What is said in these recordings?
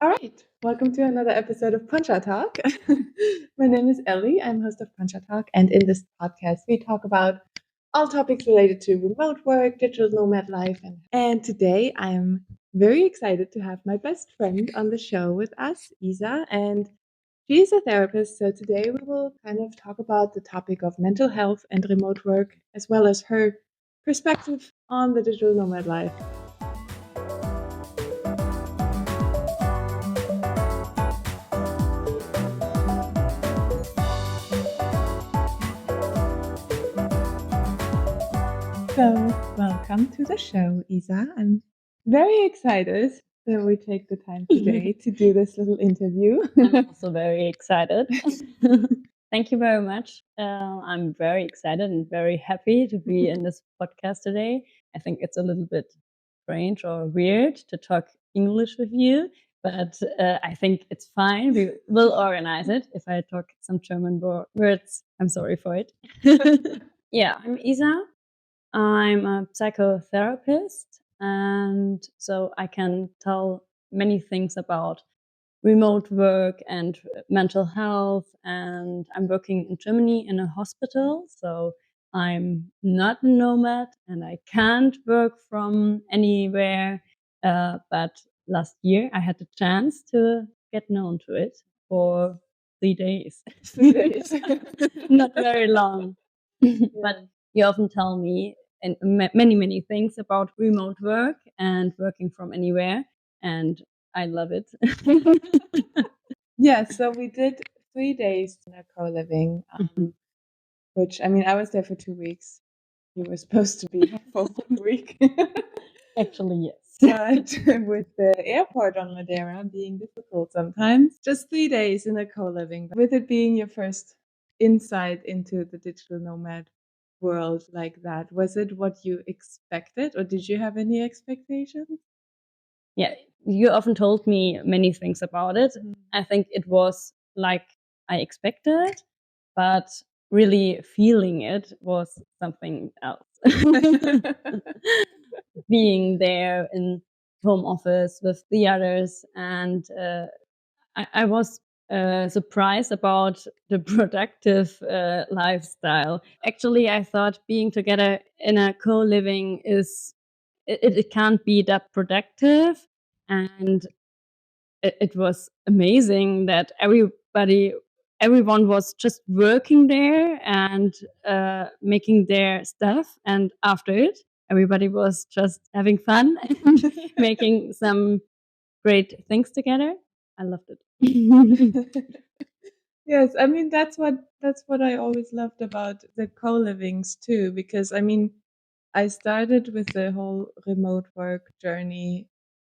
All right, welcome to another episode of Poncha Talk. My name is Ellie. I'm host of Poncha Talk, and in this podcast, we talk about all topics related to remote work, digital nomad life, and today I am very excited to have my best friend on the show with us, Isa, and she is a therapist. So today we will kind of talk about the topic of mental health and remote work, as well as her perspective on the digital nomad life. So, welcome to the show, Isa. I'm very excited that we take the time today to do this little interview. I'm also very excited. Thank you very much. I'm very excited and very happy to be in this podcast today. I think it's a little bit strange or weird to talk English with you, but I think it's fine. We will organize it. If I talk some German words, I'm sorry for it. Yeah, I'm Isa. I'm a psychotherapist, and so I can tell many things about remote work and mental health. And I'm working in Germany in a hospital, so I'm not a nomad and I can't work from anywhere. But last year I had the chance to get known to it for 3 days. 3 days. Not very long. But you often tell me and many things about remote work and working from anywhere, and I love it. Yeah, so we did 3 days in a co-living, which, I mean, I was there for 2 weeks. You were supposed to be here for 1 week. Actually, yes. But with the airport on Madeira being difficult sometimes, just 3 days in a co-living. With it being your first insight into the digital nomad world like that, was it what you expected, or did you have any expectations? Yeah, you often told me many things about it. I think it was like I expected, but really feeling it was something else. Being there in home office with the others, and I was surprised about the productive lifestyle. Actually, I thought being together in a co-living it can't be that productive, and it was amazing that everyone was just working there and making their stuff, and after it everybody was just having fun and making some great things together. I loved it. Yes, I mean that's what I always loved about the co-livings too, because I mean I started with the whole remote work journey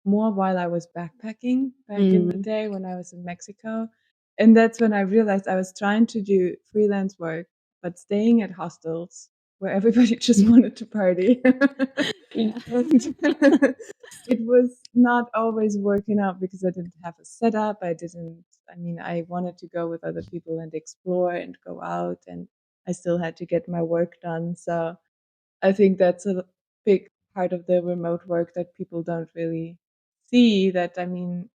more while I was backpacking back in the day when I was in Mexico. And that's when I realized I was trying to do freelance work, but staying at hostels where everybody just wanted to party. Yeah. And it was not always working out because I didn't have a setup. I mean, I wanted to go with other people and explore and go out, and I still had to get my work done. So I think that's a big part of the remote work that people don't really see, that, I mean,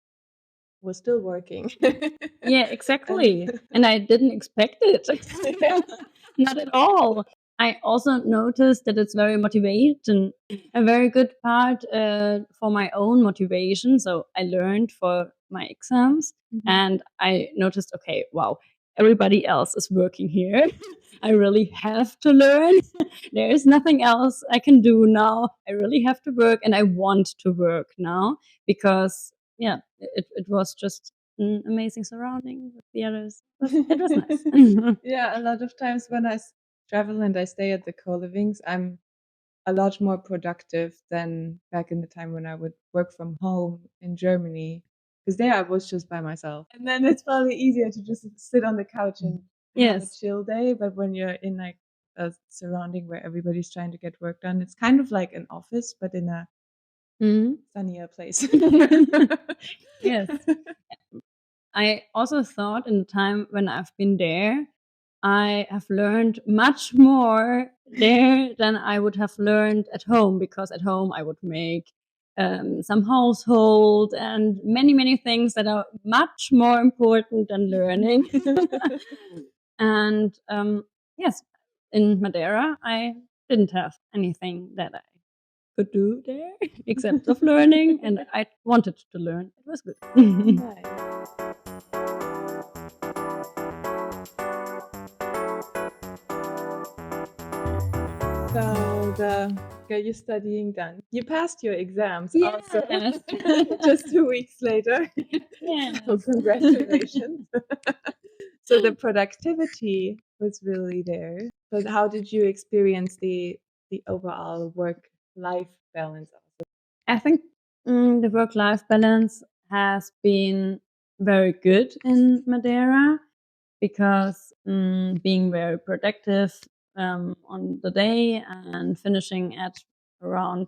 we're still working. Yeah, exactly. And I didn't expect it. Not at all. I also noticed that it's very motivating, a very good part for my own motivation. So I learned for my exams, and I noticed, okay, wow, everybody else is working here. I really have to learn. There is nothing else I can do now. I really have to work, and I want to work now because, yeah, it was just an amazing surrounding with the others. It was nice. Yeah, a lot of times when I travel and I stay at the co-livings, I'm a lot more productive than back in the time when I would work from home in Germany. Because there I was just by myself. And then it's probably easier to just sit on the couch and have a Yes. chill day. But when you're in like a surrounding where everybody's trying to get work done, it's kind of like an office, but in a sunnier place. Yes. I also thought in the time when I've been there, I have learned much more there than I would have learned at home, because at home I would make some household, and many things that are much more important than learning. And yes, in Madeira, I didn't have anything that I could do there except of learning, and I wanted to learn. It was good. Nice. So got your studying done. You passed your exams also Yes. just 2 weeks later. Yes. So congratulations. So the productivity was really there. But how did you experience the overall work-life balance also? I think the work-life balance has been very good in Madeira because being very productive on the day and finishing at around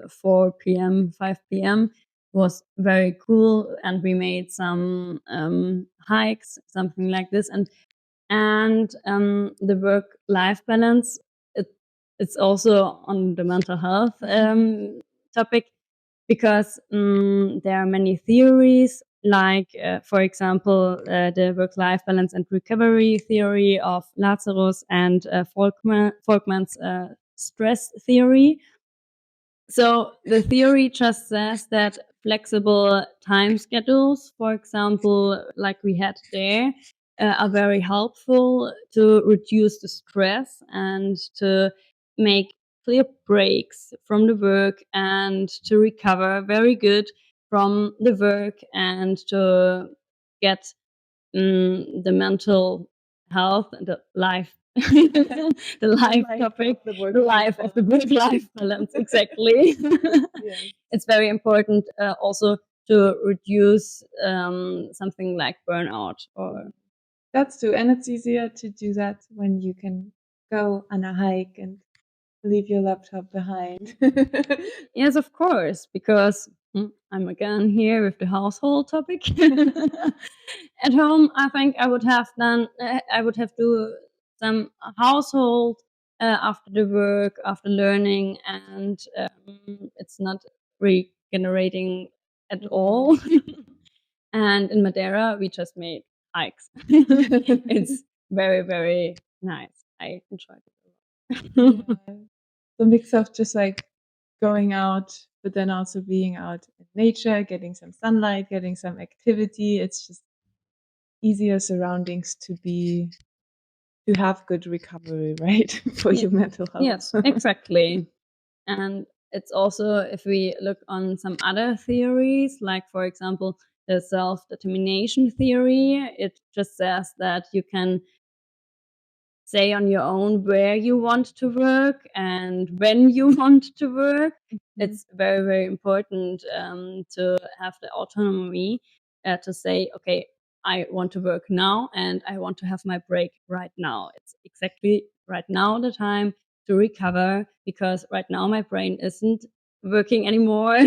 4 p.m., 5 p.m. was very cool, and we made some hikes, something like this, and the work-life balance. It, it's also on the mental health topic because there are many theories, like, for example, the work-life balance and recovery theory of Lazarus and Folkman's stress theory. So the theory just says that flexible time schedules, for example, like we had there, are very helpful to reduce the stress and to make clear breaks from the work and to recover very good from the work and to get the mental health and the life the life topic, the the life of the work-life balance. Exactly. Yes. It's very important also to reduce something like burnout. Or That's true. And it's easier to do that when you can go on a hike and leave your laptop behind. yes, of course, because I'm again here with the household topic. At home, I think I would have done. I would have do some household after the work, after learning, and it's not regenerating at all. And in Madeira, we just made hikes. It's very nice. I enjoyed it a lot. Yeah. The mix of just like going out, but then also being out in nature, getting some sunlight, getting some activity. It's just easier surroundings to have good recovery, right? For your mental health. Yes, exactly. And it's also, if we look on some other theories, like, for example, the self-determination theory, it just says that you can say on your own where you want to work and when you want to work. It's very important to have the autonomy to say, okay, I want to work now and I want to have my break right now. It's exactly right now the time to recover, because right now my brain isn't working anymore.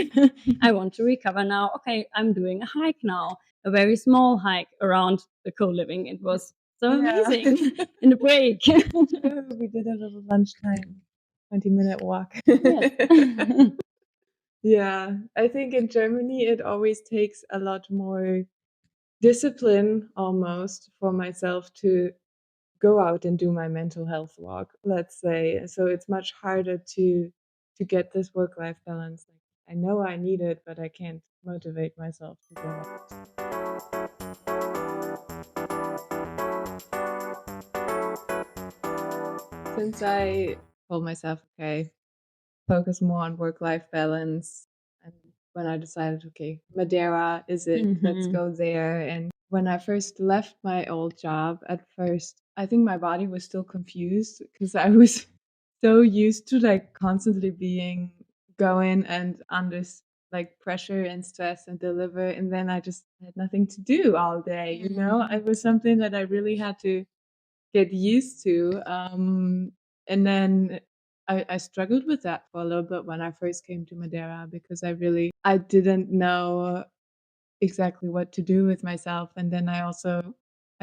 I want to recover now. Okay, I'm doing a hike now, a very small hike around the co-living. It was so amazing. In the break. We did a little lunchtime, 20-minute walk. Yes. Yeah, I think in Germany it always takes a lot more discipline almost for myself to go out and do my mental health walk, let's say. So it's much harder to get this work-life balance. Like, I know I need it, but I can't motivate myself to go out. Since I told myself, okay, focus more on work-life balance, and when I decided, okay, Madeira is it, let's go there. And when I first left my old job, at first, I think my body was still confused because I was so used to like constantly being going and under like pressure and stress and deliver, and then I just had nothing to do all day, you know? It was something that I really had to get used to. And then I struggled with that for a little bit when I first came to Madeira because I didn't know exactly what to do with myself. And then I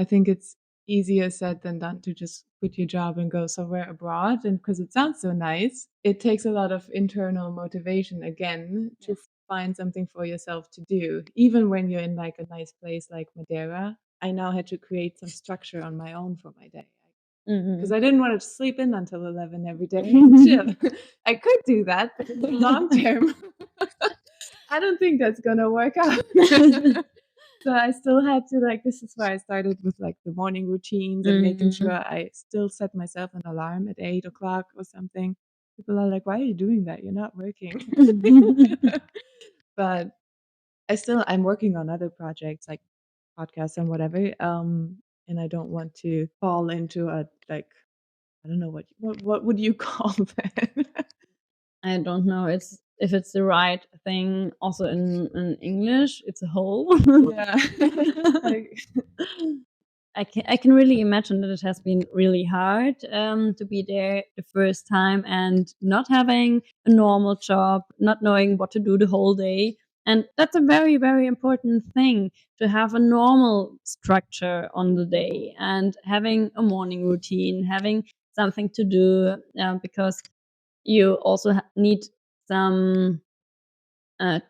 think it's easier said than done to just quit your job and go somewhere abroad. And because it sounds so nice, it takes a lot of internal motivation again to find something for yourself to do. Even when you're in like a nice place like Madeira, I now had to create some structure on my own for my day. Because I didn't want to sleep in until 11 every day and chill. I could do that, but in the long term, I don't think that's gonna work out. So I still had to like, this is why I started with like the morning routines and making sure I still set myself an alarm at 8 o'clock or something. People are like, why are you doing that? You're not working. But I'm working on other projects like podcasts and whatever. And I don't want to fall into a like, I don't know what would you call that? I don't know if it's the right thing also in English. It's a hole. Yeah. Like, I can really imagine that it has been really hard to be there the first time and not having a normal job, not knowing what to do the whole day. And that's a very, very important thing, to have a normal structure on the day and having a morning routine, having something to do, because you also need some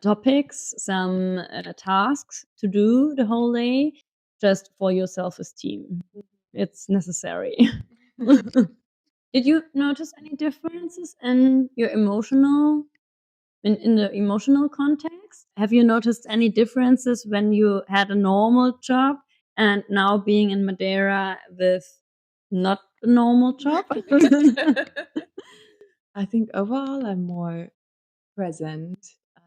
topics, some tasks to do the whole day just for your self-esteem. It's necessary. Did you notice any differences in your in the emotional context? Have you noticed any differences when you had a normal job and now being in Madeira with not a normal job? I think overall I'm more present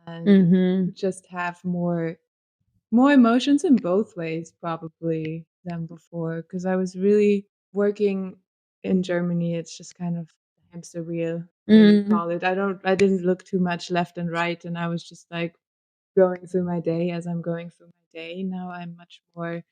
and just have more emotions in both ways probably than before, because I was really working in Germany. It's just kind of the hamster wheel, they call it. I didn't look too much left and right, and I was just like going through my day as I'm going through my day. Now I'm much more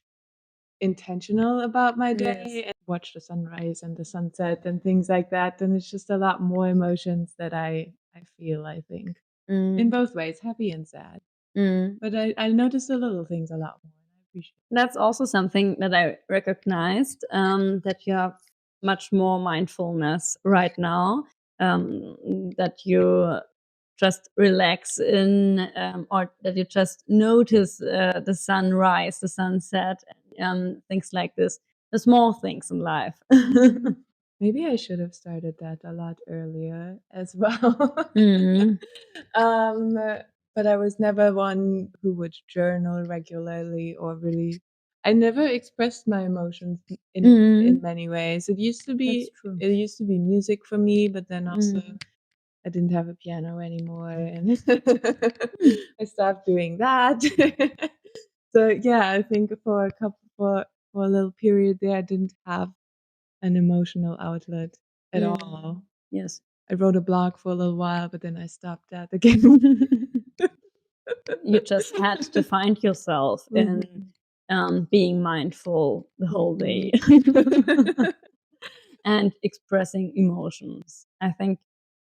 intentional about my day and watch the sunrise and the sunset and things like that. And it's just a lot more emotions that I feel, I think, in both ways, happy and sad. But I notice the little things a lot more, and I appreciate it. That's also something that I recognized, that you have much more mindfulness right now, that you just relax in, or that you just notice the sunrise, the sunset, things like this, the small things in life. Maybe I should have started that a lot earlier as well. Um, but I was never one who would journal regularly or really. I never expressed my emotions in many ways. It used to be music for me, but then also I didn't have a piano anymore, and I stopped doing that. So yeah, I think for a little period there, I didn't have an emotional outlet at all. Yes. I wrote a blog for a little while, but then I stopped that again. You just had to find yourself in being mindful the whole day and expressing emotions. I think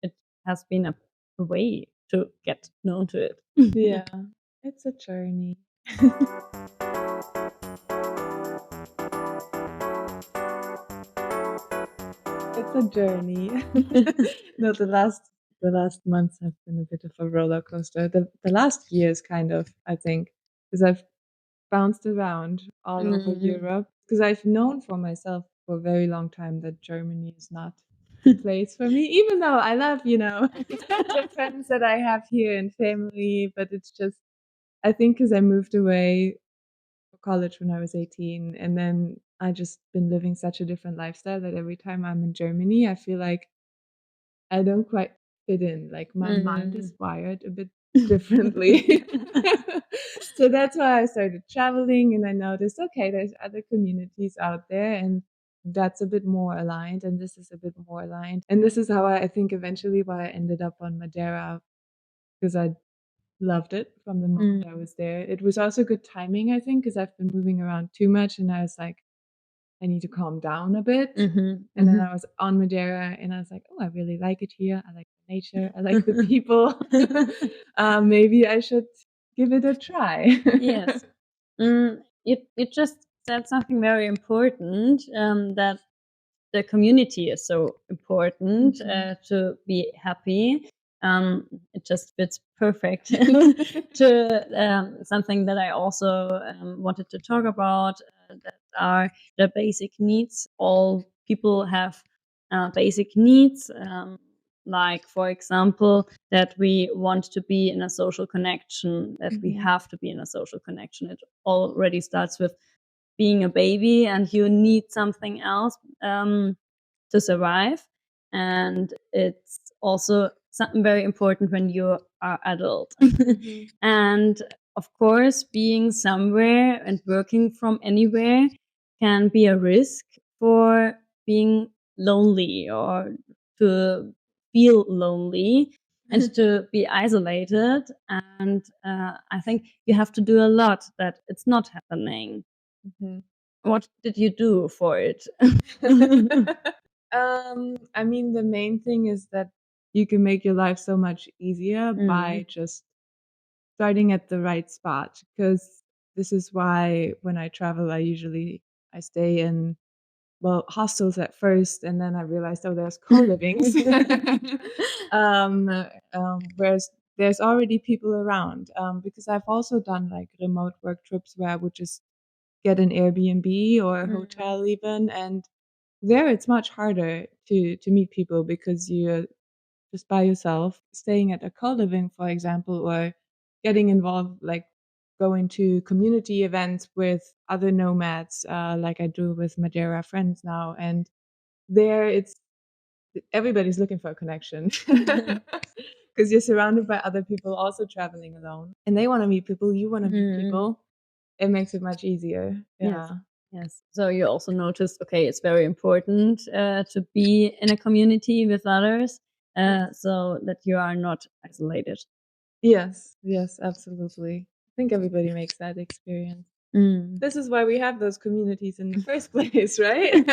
it has been a way to get known to it. Yeah, it's a journey. It's a journey. No, the last months have been a bit of a roller coaster. The last years, kind of, I think, because I've bounced around all over Europe. Because I've known for myself for a very long time that Germany is not the place for me, even though I love, the friends that I have here and family. But it's just, I think, because I moved away for college when I was 18, and then I just been living such a different lifestyle that every time I'm in Germany, I feel like I don't quite fit in. Like my mind is wired a bit differently. So that's why I started traveling, and I noticed, okay, there's other communities out there, and that's a bit more aligned, and this is a bit more aligned. And this is how I think eventually why I ended up on Madeira, because I loved it from the moment I was there. It was also good timing, I think, because I've been moving around too much, and I was like, I need to calm down a bit. And then I was on Madeira, and I was like, oh, I really like it here. I like the nature. I like the people. Maybe I should give it a try. Yes. You just said something very important, that the community is so important to be happy. It just fits perfect to something that I also wanted to talk about, that are the basic needs. All people have basic needs, like, for example, that we want to be in a social connection, that we have to be in a social connection. It already starts with being a baby and you need something else to survive. And it's also something very important when you are adult. And of course, being somewhere and working from anywhere can be a risk for being lonely, or to feel lonely and to be isolated. And I think you have to do a lot that it's not happening. What did you do for it? I mean, the main thing is that you can make your life so much easier by just starting at the right spot. Because this is why when I travel, I stay in, well, hostels at first, and then I realized, oh, there's co-livings. Whereas there's already people around. Because I've also done like remote work trips where I would just get an Airbnb or a hotel even, and there it's much harder to meet people because you're just by yourself. Staying at a co-living, for example, or getting involved, like going to community events with other nomads, like I do with Madeira friends now, and there it's everybody's looking for a connection because you're surrounded by other people also traveling alone, and they want to meet people, you want to meet people. It makes it much easier. Yeah. Yes. So you also noticed, okay, it's very important to be in a community with others, so that you are not isolated. Yes, absolutely. I think everybody makes that experience. This is why we have those communities in the first place, right?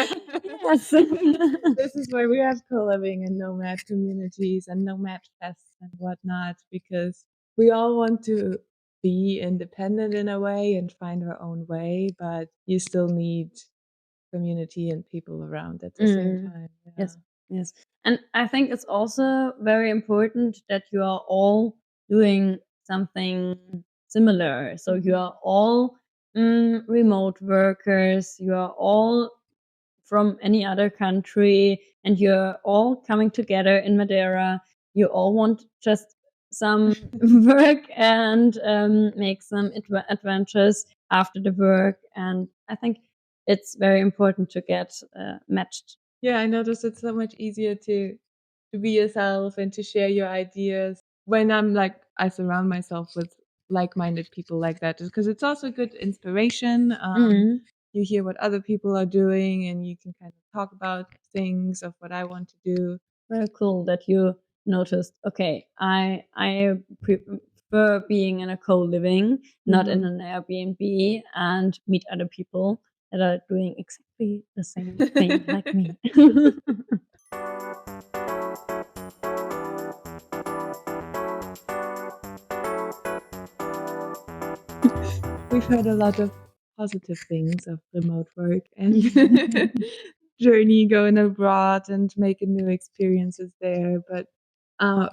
Yes. This is why we have co-living and nomad communities and nomad fests and whatnot, because we all want to be independent in a way and find our own way, but you still need community and people around at the same time. Yeah. Yes. And I think it's also very important that you are all doing something similar. So you are all remote workers, you are all from any other country, and you're all coming together in Madeira. You all want just some work and make some adventures after the work. And I think it's very important to get matched. Yeah, I noticed it's so much easier to be yourself and to share your ideas when I surround myself with like-minded people like that, because it's also good inspiration. You hear what other people are doing and you can kind of talk about things of what I want to do. Very cool that you noticed, okay, I prefer being in a co-living, not in an Airbnb, and meet other people that are doing exactly the same thing like me. We've heard a lot of positive things of remote work and journey going abroad and making new experiences there. But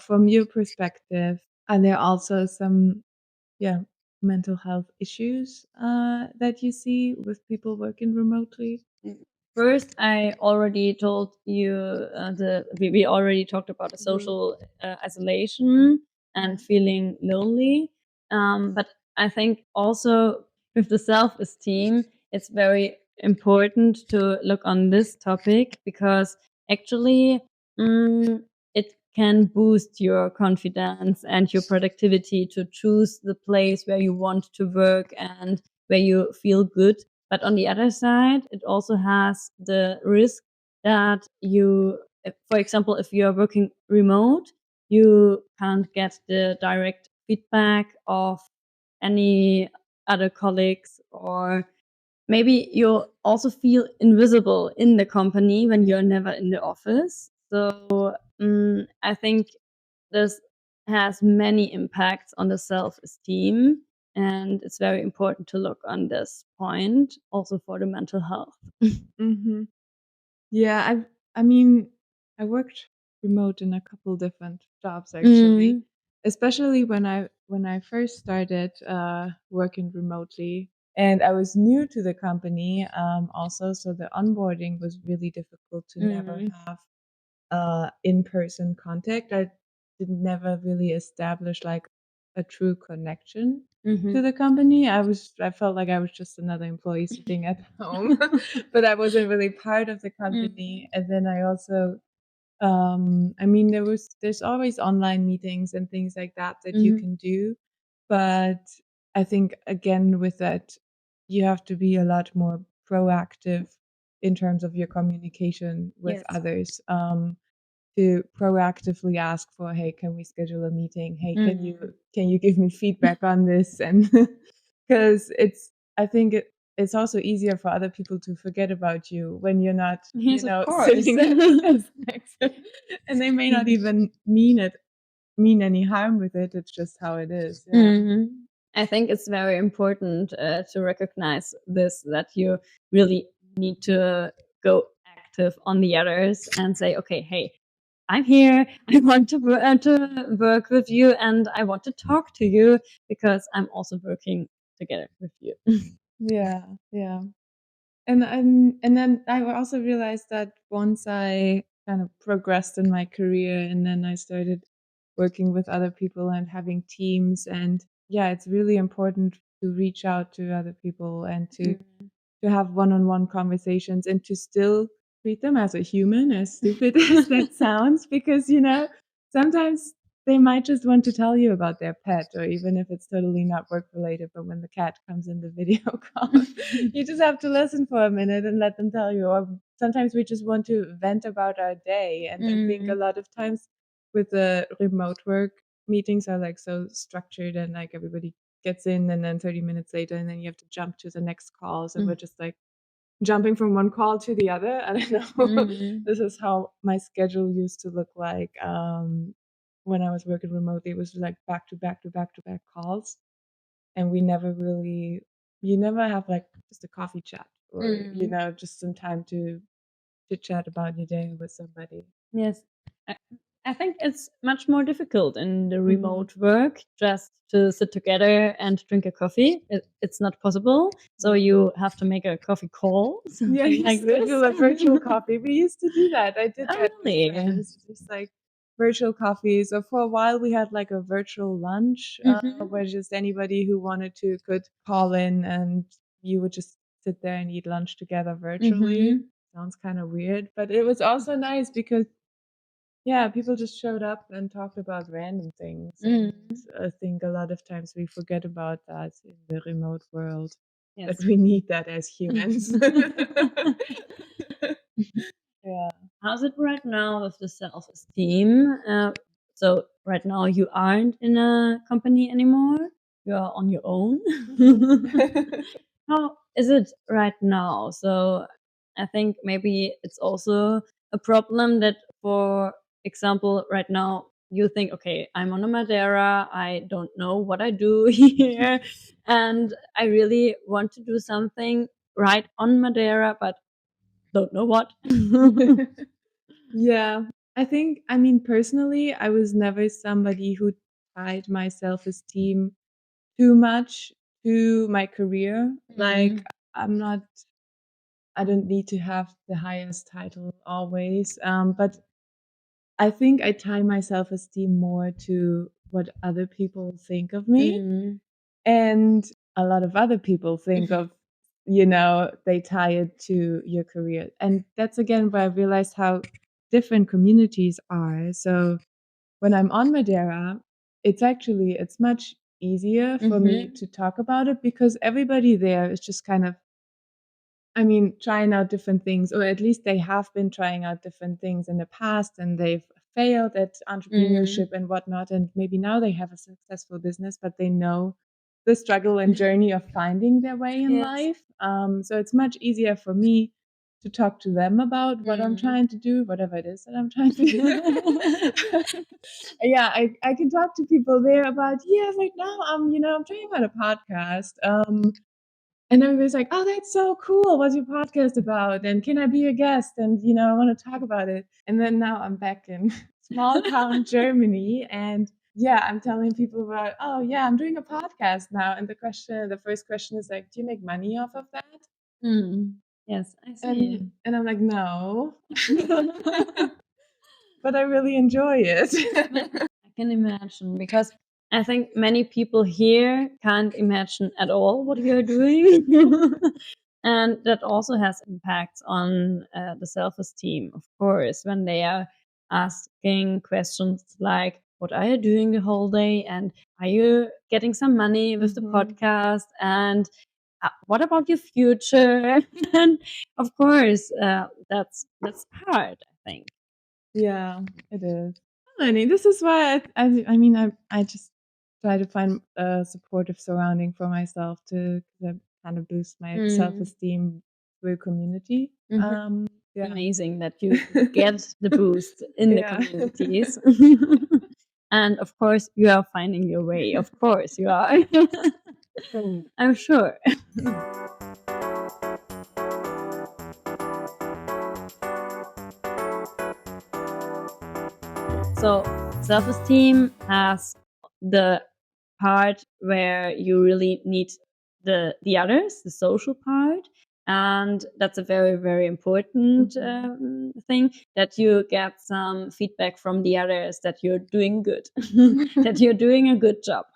from your perspective, are there also some, mental health issues that you see with people working remotely? First, I already told you we already talked about the social isolation and feeling lonely. But I think also with the self-esteem, it's very important to look on this topic, because actually it can boost your confidence and your productivity to choose the place where you want to work and where you feel good. But on the other side, it also has the risk that for example, if you are working remote, you can't get the direct feedback of any other colleagues, or maybe you also feel invisible in the company when you're never in the office. So I think this has many impacts on the self-esteem, And it's very important to look on this point also for the mental health. Mm-hmm. Yeah, I mean, I worked remote in a couple different jobs actually, especially when I first started working remotely, and I was new to the company also, so the onboarding was really difficult to never have in-person contact. I did never really establish like a true connection to the company. I felt like I was just another employee sitting at home, but I wasn't really part of the company. And then I also I mean there's always online meetings and things like that you can do, but I think again with that you have to be a lot more proactive in terms of your communication with Yes. others. To proactively ask for, hey, can we schedule a meeting? Hey, can you give me feedback on this? And because I think it's also easier for other people to forget about you when you're not, Yes, of course. sitting at the desk next to, and they may not even mean any harm with it. It's just how it is. Yeah. I think it's very important to recognize this, that you really need to go active on the others and say, okay, hey, I'm here. I want to work with you, and I want to talk to you because I'm also working together with you. Yeah, yeah. And then I also realized that once I kind of progressed in my career and then I started working with other people and having teams, and yeah, it's really important to reach out to other people and to have one-on-one conversations and to still treat them as a human, as stupid as that sounds, because sometimes they might just want to tell you about their pet, or even if it's totally not work related, but when the cat comes in the video call, you just have to listen for a minute and let them tell you. Or sometimes we just want to vent about our day. And I think a lot of times with the remote work, meetings are like so structured and like everybody gets in and then 30 minutes later and then you have to jump to the next call. So we're just like jumping from one call to the other. I don't know. This is how my schedule used to look like when I was working remotely. It was like back to back to back to back calls. And we never really, you never have like just a coffee chat or, just some time to chat about your day with somebody. Yes. I, I think it's much more difficult in the remote work just to sit together and drink a coffee. It's not possible. So you have to make a coffee call, Yeah, something you like this. schedule a virtual coffee. We used to do that. I did Oh, that with really? friends, just like virtual coffees. Or for a while, we had like a virtual lunch where just anybody who wanted to could call in and you would just sit there and eat lunch together virtually. Sounds kind of weird, but it was also nice because, yeah, people just showed up and talked about random things. And I think a lot of times we forget about that in the remote world. Yes. That we need that as humans. Yeah. How's it right now with the self-esteem? So right now you aren't in a company anymore. You are on your own. How is it right now? So I think maybe it's also a problem that, for example, right now you think, okay, I'm on a Madeira. I don't know what I do here, and I really want to do something right on Madeira, but don't know what. Yeah. I mean, personally, I was never somebody who tied my self-esteem too much to my career. Like, I'm not, I don't need to have the highest title always. But I think I tie my self-esteem more to what other people think of me. And a lot of other people think of, they tie it to your career. And that's again where I realized how different communities are. So when I'm on Madeira, it's much easier for me to talk about it because everybody there is just kind of, I mean, trying out different things, or at least they have been trying out different things in the past and they've failed at entrepreneurship and whatnot. And maybe now they have a successful business, but they know the struggle and journey of finding their way in Yes. life. So it's much easier for me to talk to them about what I'm trying to do, whatever it is that I'm trying to do. Yeah, I can talk to people there about, yeah, right now I'm trying out a podcast. And everybody's like, oh, that's so cool. What's your podcast about? And can I be a guest? And I want to talk about it. And then now I'm back in small town Germany, and yeah, I'm telling people about, oh yeah, I'm doing a podcast now. And the first question is like, do you make money off of that? Yes, I see. And I'm like, no. But I really enjoy it. I can imagine, because I think many people here can't imagine at all what you're doing. And that also has impacts on the self-esteem, of course, when they are asking questions like, what are you doing the whole day? And are you getting some money with the podcast? And what about your future? And of course, that's hard, I think. Yeah, it is. Learning. This is why I just try to find a supportive surrounding for myself to kind of boost my self-esteem through community. Yeah. Amazing that you get the boost in the communities. And of course, you are finding your way. Of course, you are. I'm sure. So self-esteem has the part where you really need the others, the social part. And that's a very, very important thing, that you get some feedback from the others that you're doing good, that you're doing a good job.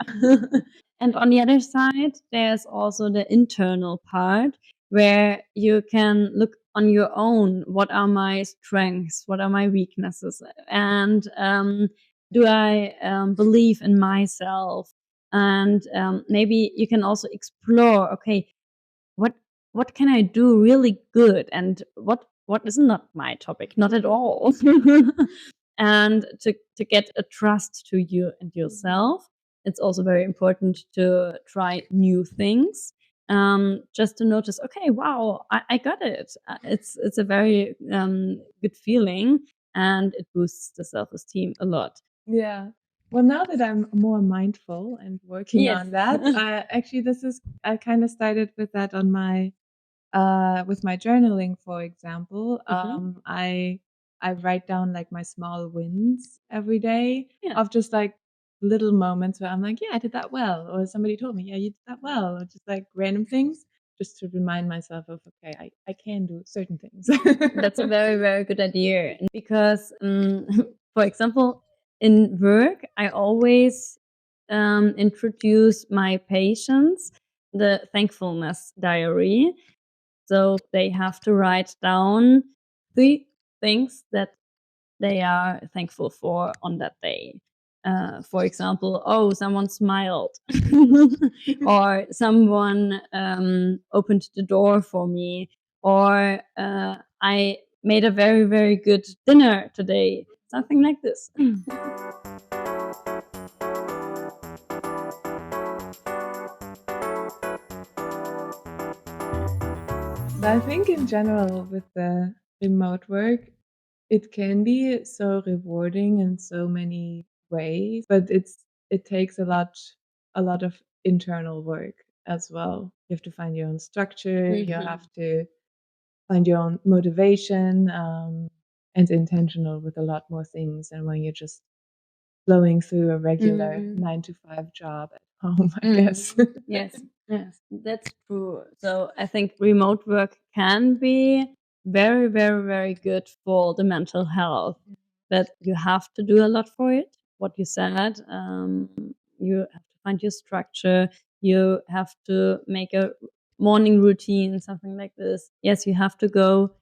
And on the other side, there's also the internal part where you can look on your own. What are my strengths? What are my weaknesses? And do I believe in myself? And maybe you can also explore, okay, what can I do really good, and what is not my topic, not at all. And to get a trust to you and yourself. It's also very important to try new things, just to notice, okay, wow, I got it. It's a very good feeling, and it boosts the self-esteem a lot. Yeah. Well, now that I'm more mindful and working on that, actually, I kind of started with that on my with my journaling, for example. I write down like my small wins every day of just like little moments where I'm like, yeah, I did that well, or somebody told me, yeah, you did that well, or just like random things, just to remind myself of, okay, I can do certain things. That's a very, very good idea, because for example, in work, I always introduce my patients the thankfulness diary. So they have to write down 3 things that they are thankful for on that day. For example, oh, someone smiled, or someone opened the door for me, or I made a very, very good dinner today, something like this. I think in general with the remote work, it can be so rewarding in so many ways, but it takes a lot of internal work as well. You have to find your own structure, you have to find your own motivation, and intentional with a lot more things than when you're just flowing through a regular 9-to-5 job at home, I guess. Yes, that's true. So I think remote work can be very, very, very good for the mental health, but you have to do a lot for it. What you said, you have to find your structure. You have to make a morning routine, something like this. Yes, you have to go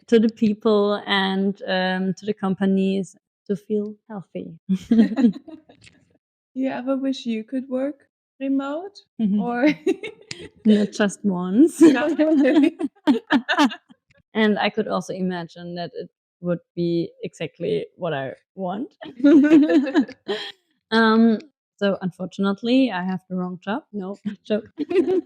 to the people and to the companies to feel healthy. You ever wish you could work remote? Or not just once? not really? And I could also imagine that it would be exactly what I want. So unfortunately, I have the wrong job. No, joke. You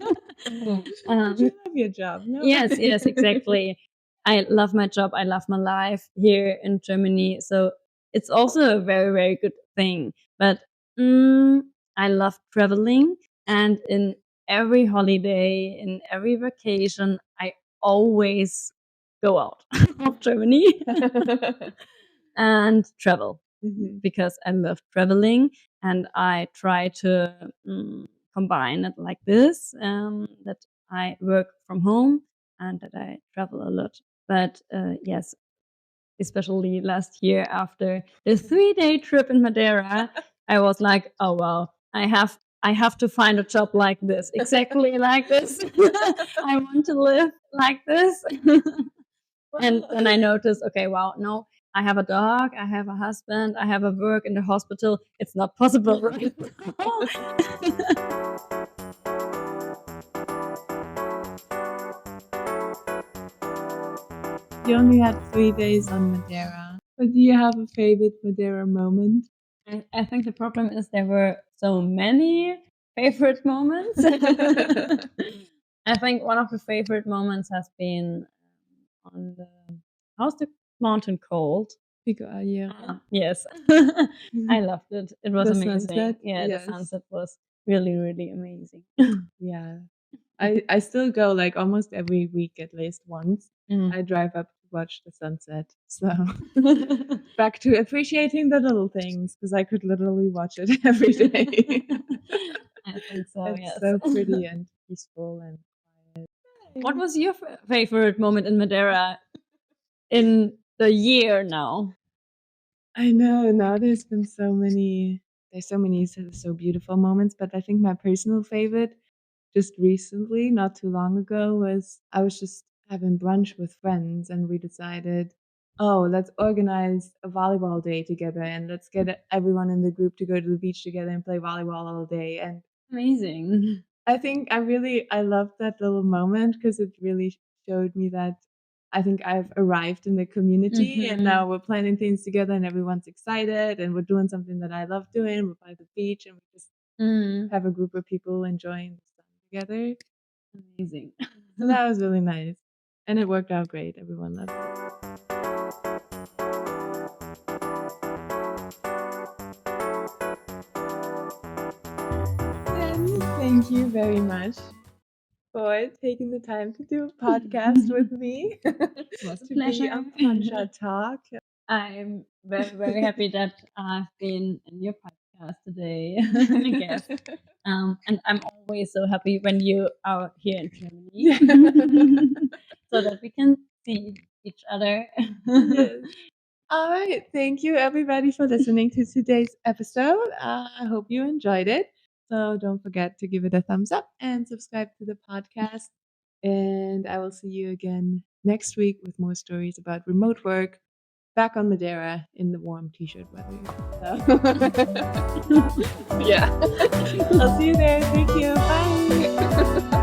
love your job, no? Yes, exactly. I love my job. I love my life here in Germany. So it's also a very, very good thing. But I love traveling, and in every holiday, in every vacation, I always go out of Germany and travel because I love traveling, and I try to combine it like this, that I work from home and that I travel a lot. But yes, especially last year after the 3-day trip in Madeira, I was like, oh wow, I have to find a job like this, exactly like this. I want to live like this. And then I noticed, okay, wow, no, I have a dog, I have a husband, I have a work in the hospital. It's not possible right now. You only had 3 days on Madeira, but do you have a favorite Madeira moment? I think the problem is there were so many favorite moments. I think one of the favorite moments has been on the, how's the mountain called? Pico Aguirre. Yes. I loved it. It was The amazing. sunset? Yeah, Yes. the sunset was really, really amazing. Yeah. I still go like almost every week at least once. I drive up to watch the sunset. So back to appreciating the little things because I could literally watch it every day. I think so, It's yes. so pretty and peaceful and quiet. What was your favorite moment in Madeira in the year now? I know now there's been so many so beautiful moments, but I think my personal favorite just recently, not too long ago, was I was just having brunch with friends and we decided, oh, let's organize a volleyball day together and let's get everyone in the group to go to the beach together and play volleyball all day. And Amazing. I think I loved that little moment because it really showed me that I think I've arrived in the community and now we're planning things together and everyone's excited and we're doing something that I love doing. We're by the beach and we just have a group of people enjoying the sun together. Amazing. So that was really nice. And it worked out great. Everyone loved it. Then thank you very much for taking the time to do a podcast with me. It was a to pleasure. be on Poncha Talk. I'm very, very happy that I've been in your podcast today, I guess. And I'm always so happy when you are here in Germany so that we can see each other. Yes. All right. Thank you, everybody, for listening to today's episode. I hope you enjoyed it. So don't forget to give it a thumbs up and subscribe to the podcast. And I will see you again next week with more stories about remote work back on Madeira in the warm t-shirt weather. So yeah. I'll see you there. Thank you. Bye.